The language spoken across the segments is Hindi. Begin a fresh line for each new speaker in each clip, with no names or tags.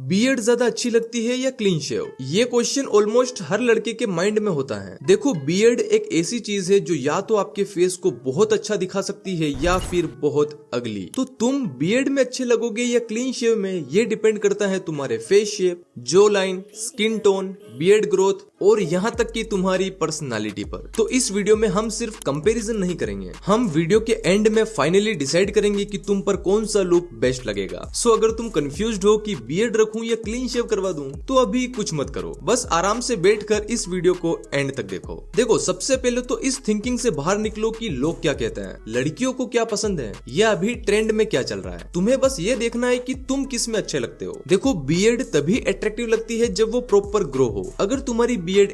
बियर्ड ज्यादा अच्छी लगती है या क्लीन शेव? ये क्वेश्चन ऑलमोस्ट हर लड़के के माइंड में होता है। देखो, बियर्ड एक ऐसी चीज है जो या तो आपके फेस को बहुत अच्छा दिखा सकती है या फिर बहुत अगली। तो तुम बियर्ड में अच्छे लगोगे या क्लीन शेव में, ये डिपेंड करता है तुम्हारे फेस शेप, जो line, skin tone, beard growth और यहाँ तक कि तुम्हारी पर्सनालिटी पर। तो इस वीडियो में हम सिर्फ कंपैरिजन नहीं करेंगे, हम वीडियो के एंड में फाइनली डिसाइड करेंगे कि तुम पर कौन सा लुक बेस्ट लगेगा। सो अगर तुम कंफ्यूज्ड हो कि बियर्ड रखूं या क्लीन शेव करवा दूं, तो अभी कुछ मत करो, बस आराम से बैठकर इस वीडियो को एंड तक देखो। देखो, सबसे पहले तो इस थिंकिंग से बाहर निकलो कि लोग क्या कहते हैं, लड़कियों को क्या पसंद है या अभी ट्रेंड में क्या चल रहा है। तुम्हें बस ये देखना है कि तुम किस में अच्छे लगते हो। देखो, बियर्ड तभी अट्रैक्टिव लगती है जब वो प्रॉपर ग्रो हो। अगर तुम्हारी बियर्ड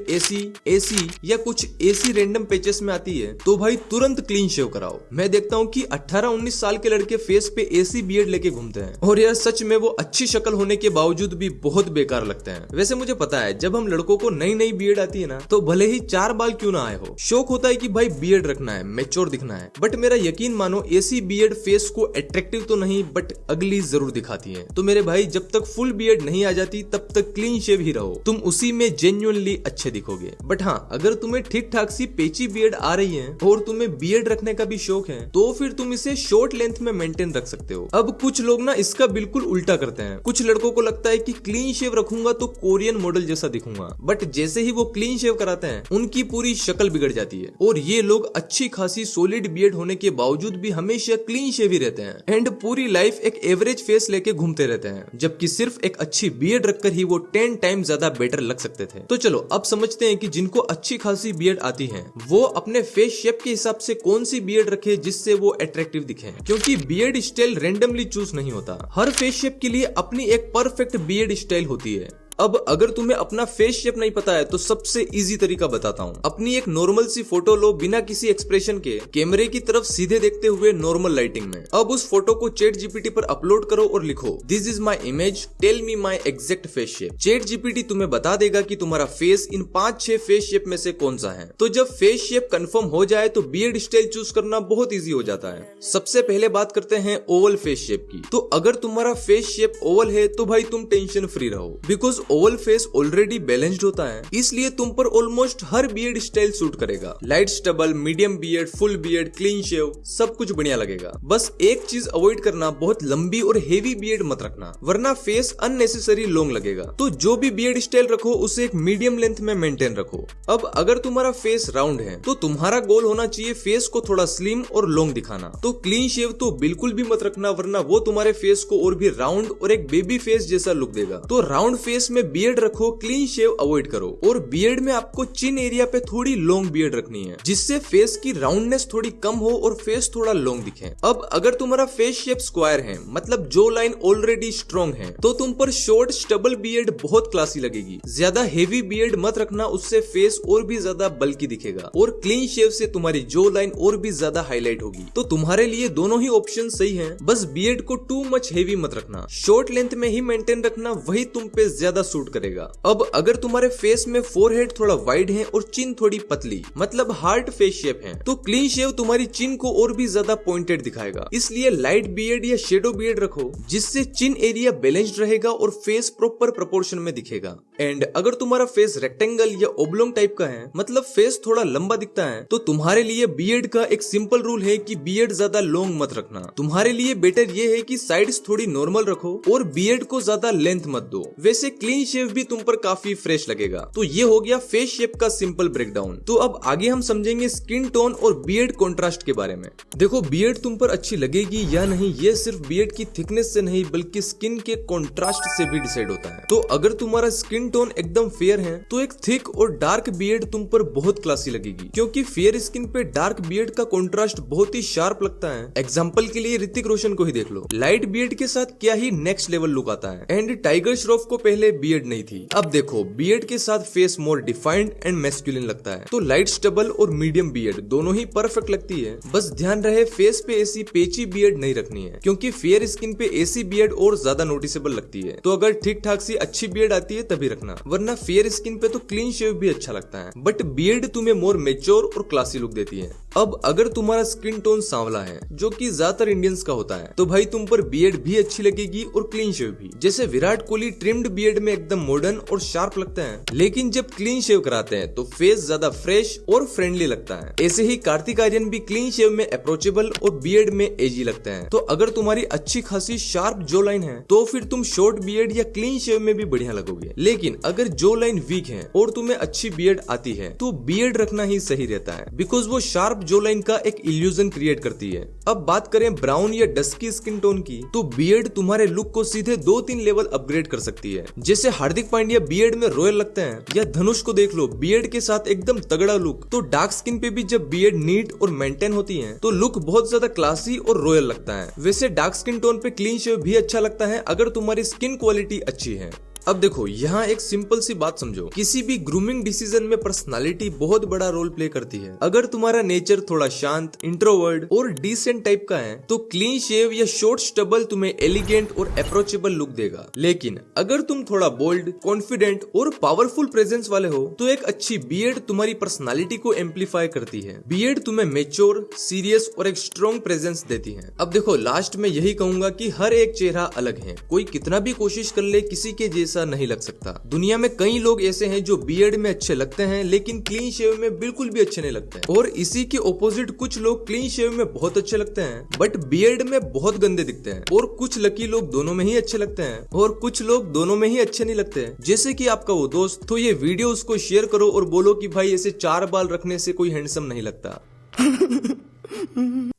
एसी या कुछ एसी रैंडम पैचेस में आती है तो भाई तुरंत क्लीन शेव कराओ। मैं देखता हूँ कि 18-19 साल के लड़के फेस पे एसी बियर्ड लेके घूमते हैं और यार सच में वो अच्छी शक्ल होने के बावजूद भी बहुत बेकार लगते हैं। वैसे मुझे पता है, जब हम लड़कों को नई नई बियर्ड आती है ना, तो भले ही 4 बाल क्यों ना आए हो, शौक होता है कि भाई बियर्ड रखना है, मैच्योर दिखना है। बट मेरा यकीन मानो, एसी बियर्ड फेस को अट्रैक्टिव तो नहीं बट अगली जरूर दिखाती है। तो मेरे भाई, जब तक फुल बियर्ड नहीं आ जाती तब तक क्लीन शेव ही रहो, तुम उसी में जेन्युइनली अच्छे दिखोगे। बट हाँ, अगर तुम्हें ठीक ठाक सी पेची बियर्ड आ रही है और तुम्हें बियर्ड रखने का भी शौक है, तो फिर तुम इसे शॉर्ट लेंथ में मेंटेन रख सकते हो। अब कुछ लोग ना इसका बिल्कुल उल्टा करते हैं। कुछ लड़कों को लगता है कि क्लीन शेव रखूंगा तो कोरियन मॉडल जैसा दिखूंगा, बट जैसे ही वो क्लीन शेव कराते हैं उनकी पूरी शक्ल बिगड़ जाती है। और ये लोग अच्छी खासी सॉलिड बियर्ड होने के बावजूद भी हमेशा क्लीन शेव ही रहते हैं एंड पूरी लाइफ एक एवरेज फेस लेके घूमते रहते हैं, जबकि सिर्फ एक अच्छी बियर्ड रखकर ही वो 10 टाइम ज्यादा बेटर लग सकते थे। तो चलो अब समझते हैं कि जिनको अच्छी खासी बियर्ड आती है वो अपने फेस शेप के हिसाब से कौन सी बियर्ड रखे जिससे वो अट्रैक्टिव दिखे, क्योंकि बियर्ड स्टाइल रैंडमली चूज नहीं होता। हर फेस शेप के लिए अपनी एक परफेक्ट बियर्ड स्टाइल होती है। अब अगर तुम्हें अपना फेस शेप नहीं पता है तो सबसे इजी तरीका बताता हूँ। अपनी एक नॉर्मल सी फोटो लो, बिना किसी एक्सप्रेशन के, कैमरे की तरफ सीधे देखते हुए नॉर्मल लाइटिंग में। अब उस फोटो को चैट जीपीटी पर अपलोड करो और लिखो, this is my image, tell me my exact face shape. ChatGPT तुम्हें बता देगा कि तुम्हारा फेस इन 5-6 फेस शेप में से कौन सा है। तो जब फेस शेप कंफर्म हो जाए तो बियर्ड स्टाइल चूज करना बहुत इजी हो जाता है। सबसे पहले बात करते हैं ओवल फेस शेप की। तो अगर तुम्हारा फेस शेप ओवल है तो भाई तुम टेंशन फ्री रहो, because oval face already balanced होता है, इसलिए तुम पर ऑलमोस्ट हर बियर्ड स्टाइल सूट करेगा। Light stubble, medium beard, full beard, clean shave, सब कुछ बढ़िया लगेगा। बस एक चीज अवॉइड करना, बहुत लंबी और हेवी बियर्ड मत रखना, वरना फेस अननेसेसरी लॉन्ग लगेगा। तो जो भी बियर्ड स्टाइल रखो उसे एक मीडियम लेंथ में मेंटेन रखो। अब अगर तुम्हारा फेस राउंड है तो तुम्हारा गोल होना चाहिए फेस को थोड़ा स्लिम और लॉन्ग दिखाना। तो क्लीन शेव तो बिल्कुल भी मत रखना, वरना वो तुम्हारे फेस को और भी राउंड और एक बेबी फेस जैसा लुक देगा। तो राउंड फेस में बियर्ड रखो, क्लीन शेव अवॉइड करो। और बियर्ड में आपको चिन एरिया पे थोड़ी लॉन्ग बियर्ड रखनी है, जिससे फेस की राउंडनेस थोड़ी कम हो और फेस थोड़ा लॉन्ग दिखे। अब अगर तुम्हारा फेस शेप स्क्वायर है, मतलब जो लाइन ऑलरेडी स्ट्रॉन्ग है, तो तुम पर शॉर्ट स्टबल बियर्ड बहुत क्लासी लगेगी। ज्यादा हेवी बियर्ड मत रखना, उससे फेस और भी ज्यादा बल्की दिखेगा और क्लीन शेव से तुम्हारी जो लाइन और भी ज्यादा हाईलाइट होगी। तो तुम्हारे लिए दोनों ही ऑप्शन सही हैं, बस बियर्ड को टू मच हेवी मत रखना, शॉर्ट लेंथ में ही मेंटेन रखना, वही तुम पे ज्यादा सूट करेगा। अब अगर तुम्हारे फेस में फोरहेड थोड़ा वाइड है और चिन थोड़ी पतली, मतलब हार्ट फेस शेप है, तो क्लीन शेव तुम्हारी चिन को और भी ज्यादा पॉइंटेड दिखाएगा। इसलिए लाइट बियर्ड या शेडो बियर्ड रखो, जिससे चिन एरिया बैलेंस्ड रहेगा और फेस प्रॉपर प्रोपोर्शन में दिखेगा। एंड अगर तुम्हारा फेस रेक्टेंगल या ओब्लोंग टाइप का है, मतलब फेस थोड़ा लंबा दिखता है, तो तुम्हारे लिए बियर्ड का एक सिंपल रूल है कि बियर्ड ज्यादा लॉन्ग मत रखना। तुम्हारे लिए बेटर ये है कि साइड्स थोड़ी नॉर्मल रखो और बियर्ड को ज्यादा लेंथ मत दो। वैसे क्लीन शेव भी तुम पर काफी फ्रेश लगेगा। तो ये हो गया फेस शेप का सिंपल ब्रेकडाउन। तो अब आगे हम समझेंगे स्किन टोन और बियर्ड कंट्रास्ट के बारे में। देखो, बियर्ड तुम पर अच्छी लगेगी या नहीं, ये सिर्फ बियर्ड की थिकनेस से नहीं बल्कि स्किन के कंट्रास्ट से भी डिसाइड होता है। तो अगर तुम्हारा स्किन टोन एकदम फेयर है तो एक थिक और डार्क बियर्ड तुम पर बहुत क्लासी लगेगी, क्योंकि फेयर स्किन पे डार्क बियर्ड का कंट्रास्ट बहुत ही शार्प लगता है। एग्जांपल के लिए ऋतिक रोशन को ही देख लो, लाइट बियर्ड के साथ क्या ही नेक्स्ट लेवल लुक आता है। एंड टाइगर श्रॉफ को पहले बियर्ड नहीं थी। अब देखो, बियर्ड के साथ face more defined and masculine लगता है, तो लाइट स्टबल और मीडियम बियर्ड दोनों ही परफेक्ट लगती है। बस ध्यान रहे फेस पे ऐसी पेची बियर्ड नहीं रखनी है, क्योंकि फेयर स्किन पे ऐसी बियर्ड और ज्यादा नोटिसेबल लगती है। तो अगर ठीक ठाक सी अच्छी बियर्ड आती है तभी रखना, वरना फेयर स्किन पे तो क्लीन शेव भी अच्छा लगता है, बट बियर्ड तुम्हें मोर मेच्योर और क्लासी लुक देती है। अब अगर तुम्हारा स्किन टोन सांवला है, जो कि ज्यादातर इंडियंस का होता है, तो भाई तुम पर बियर्ड भी अच्छी लगेगी और क्लीन शेव भी। जैसे विराट कोहली ट्रिम्ड बियर्ड में एकदम मॉडर्न और शार्प लगता है, लेकिन जब क्लीन शेव कराते हैं तो फेस ज्यादा फ्रेश और फ्रेंडली लगता है। ऐसे ही कार्तिक आर्यन भी क्लीन शेव में अप्रोचेबल और बियर्ड में एजी लगते हैं। तो अगर तुम्हारी अच्छी खासी शार्प जो लाइन है, तो फिर तुम शॉर्ट बियर्ड या क्लीन शेव में भी बढ़िया लगोगे। लेकिन अगर जो लाइन वीक है और तुम्हें अच्छी बियर्ड आती है, तो बियर्ड रखना ही सही रहता है, बिकॉज वो शार्प जो लाइन का एक इल्यूजन क्रिएट करती है। अब बात करें ब्राउन या डस्की स्किन टोन की, तो बियर्ड तुम्हारे लुक को सीधे 2-3 लेवल अपग्रेड कर सकती है। जैसे हार्दिक पांड्या बियर्ड में रॉयल लगते हैं, या धनुष को देख लो बियर्ड के साथ एकदम तगड़ा लुक। तो डार्क स्किन पे भी जब बियर्ड नीट और मेंटेन होती है, तो लुक बहुत ज्यादा क्लासी और रॉयल लगता है। वैसे डार्क स्किन टोन पे क्लीन शेव भी अच्छा लगता है, अगर तुम्हारी स्किन क्वालिटी अच्छी है। अब देखो, यहाँ एक सिंपल सी बात समझो, किसी भी ग्रूमिंग डिसीजन में पर्सनालिटी बहुत बड़ा रोल प्ले करती है। अगर तुम्हारा नेचर थोड़ा शांत, इंट्रोवर्ट और डिसेंट टाइप का है, तो क्लीन शेव या शॉर्ट स्टबल तुम्हें एलिगेंट और अप्रोचेबल लुक देगा। लेकिन अगर तुम थोड़ा बोल्ड, कॉन्फिडेंट और पावरफुल प्रेजेंस वाले हो, तो एक अच्छी बियर्ड तुम्हारी पर्सनालिटी को एम्पलीफाई करती है। बियर्ड तुम्हें मेच्योर, सीरियस और एक स्ट्रॉन्ग प्रेजेंस देती है। अब देखो, लास्ट में यही कहूंगा कि हर एक चेहरा अलग है, कोई कितना भी कोशिश कर ले किसी के जैसा नहीं लग सकता। दुनिया में कई लोग ऐसे हैं जो बियर्ड में अच्छे लगते हैं, लेकिन क्लीन शेव में बिल्कुल भी अच्छे नहीं लगते हैं। और इसी के ऑपोजिट कुछ लोग क्लीन शेव में बहुत अच्छे लगते हैं, बट बियर्ड में बहुत गंदे दिखते हैं। और कुछ लकी लोग दोनों में ही अच्छे लगते हैं, और कुछ लोग दोनों में ही अच्छे नहीं लगते हैं, जैसे कि आपका वो दोस्त। तो ये वीडियो उसको शेयर करो और बोलो कि भाई ऐसे 4 बाल रखने से कोई हैंडसम नहीं लगता।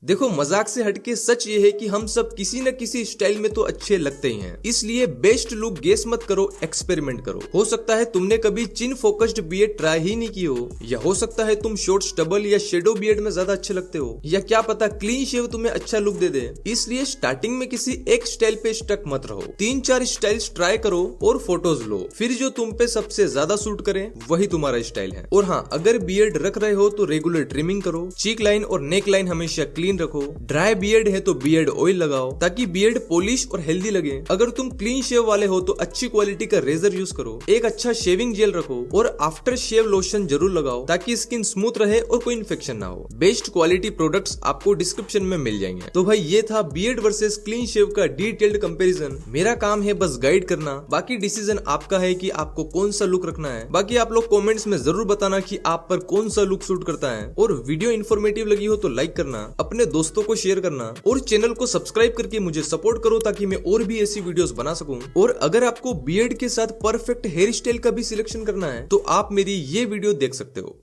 देखो, मजाक से हटके सच ये है कि हम सब किसी न किसी स्टाइल में तो अच्छे लगते ही हैं, इसलिए बेस्ट लुक गेस मत करो, एक्सपेरिमेंट करो। हो सकता है तुमने कभी चिन फोकस्ड बियर्ड ट्राई ही नहीं की हो, या हो सकता है तुम शॉर्ट स्टबल या शेडो बियर्ड में ज्यादा अच्छे लगते हो, या क्या पता क्लीन शेव तुम्हें अच्छा लुक दे दे। इसलिए स्टार्टिंग में किसी एक स्टाइल पे स्टक मत रहो, 3-4 स्टाइल्स ट्राई करो और फोटोज लो, फिर जो तुम पे सबसे ज्यादा सूट करे वही तुम्हारा स्टाइल है। और हाँ, अगर बियर्ड रख रहे हो तो रेगुलर ट्रिमिंग करो, चीक लाइन और नेक लाइन हमेशा क्लीन रखो। ड्राई बियर्ड है तो बियर्ड ऑयल लगाओ, ताकि बियर्ड पॉलिश और हेल्दी लगे। अगर तुम क्लीन शेव वाले हो तो अच्छी क्वालिटी का रेजर यूज करो, एक अच्छा शेविंग जेल रखो और आफ्टर शेव लोशन जरूर लगाओ, ताकि स्किन स्मूथ रहे और कोई इन्फेक्शन ना हो। बेस्ट क्वालिटी प्रोडक्ट्स आपको डिस्क्रिप्शन में मिल जाएंगे। तो भाई, ये था बियर्ड वर्सेस क्लीन शेव का डिटेल्ड कंपैरिजन। मेरा काम है बस गाइड करना, बाकी डिसीजन आपका है कि आपको कौन सा लुक रखना है। बाकी आप लोग कमेंट्स में जरूर बताना कि आप पर कौन सा लुक सूट करता है। और वीडियो इन्फॉर्मेटिव लगी हो तो लाइक करना, अपने दोस्तों को शेयर करना और चैनल को सब्सक्राइब करके मुझे सपोर्ट करो, ताकि मैं और भी ऐसी वीडियोस बना सकूं। और अगर आपको बियर्ड के साथ परफेक्ट हेयर स्टाइल का भी सिलेक्शन करना है, तो आप मेरी ये वीडियो देख सकते हो।